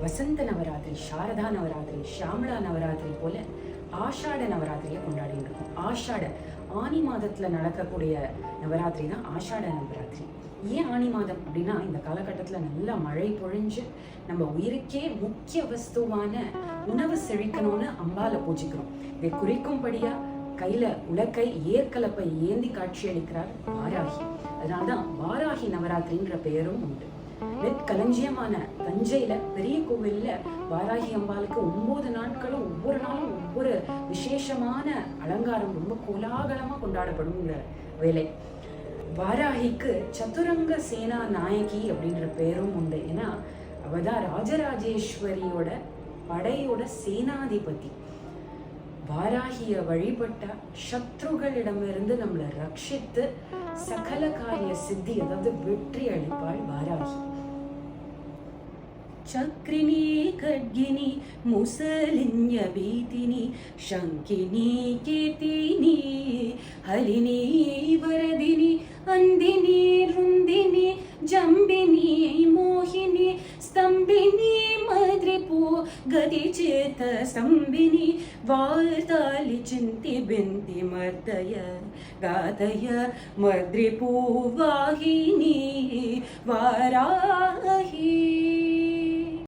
வசந்த நவராத்திரி, சாரதா நவராத்திரி, ஷியாமளா நவராத்திரி போல ஆஷாட நவராத்திரியை கொண்டாடிட்டு இருக்கோம். ஆனி மாதத்துல நடக்கக்கூடிய நவராத்திரி தான் ஆஷாட நவராத்திரி. ஏன் ஆனி மாதம் அப்படின்னா, இந்த காலகட்டத்துல நல்லா மழை பொழிஞ்சு நம்ம உயிருக்கே முக்கிய வஸ்துவான உணவு செழிக்கணும்னு அம்பால பூஜிக்கிறோம். இதை குறிக்கும்படியா கையில உலக்கை ஏற்கலப்பை ஏந்தி காட்சி அளிக்கிறார் வாராகி. அதனால்தான் வாராகி நவராத்திரின்ற பெயரும் உண்டு. களஞ்சியமான தஞ்சையில பெரிய கோவில்ல வாராகி அம்பாளுக்கு 9 நாட்களும் ஒவ்வொரு நாளும் ஒவ்வொரு விசேஷமான அலங்காரம் ரொம்ப கோலாகலமா கொண்டாடப்படும் வேலை. வாராகிக்கு சதுரங்க சேனா நாயகி அப்படின்ற பேரும் உண்டு. ஏன்னா அவதான் ராஜராஜேஸ்வரியோட படையோட சேனாதிபதி. வாராகிய வழிபட்ட சத்ருகளிடமிருந்து நம்மளை ரட்சித்து சகல காரிய சித்தி, அதாவது வெற்றி அளிப்பாள் வாராகி. ಚಕ್ರಿಣಿ ಖಡ್ಗಿನಿ ಮುಸಲಿನ್ಯ ಭೀತಿನಿ ಶಂಕಿನಿ ಕೇತಿನಿ ಹಲಿನಿ ವರದಿನಿ ಅಂದಿನಿ ರುಂದಿನಿ ಜಂಬಿನಿ ಮೋಹಿನಿ ಸ್ತಂಭಿನಿ ಮದ್ರಿಪು ಗತಿ ಚೇತ ಸ್ತಂಭಿನಿ ವಾರ್ತಾಲಿ ಚಿಂತಿ ಬೆಂತಿ ಮರ್ದಯ ಗಾತಯ ಮದ್ರಿಪು ವಾಹಿನಿ ವಾರಾಹಿ.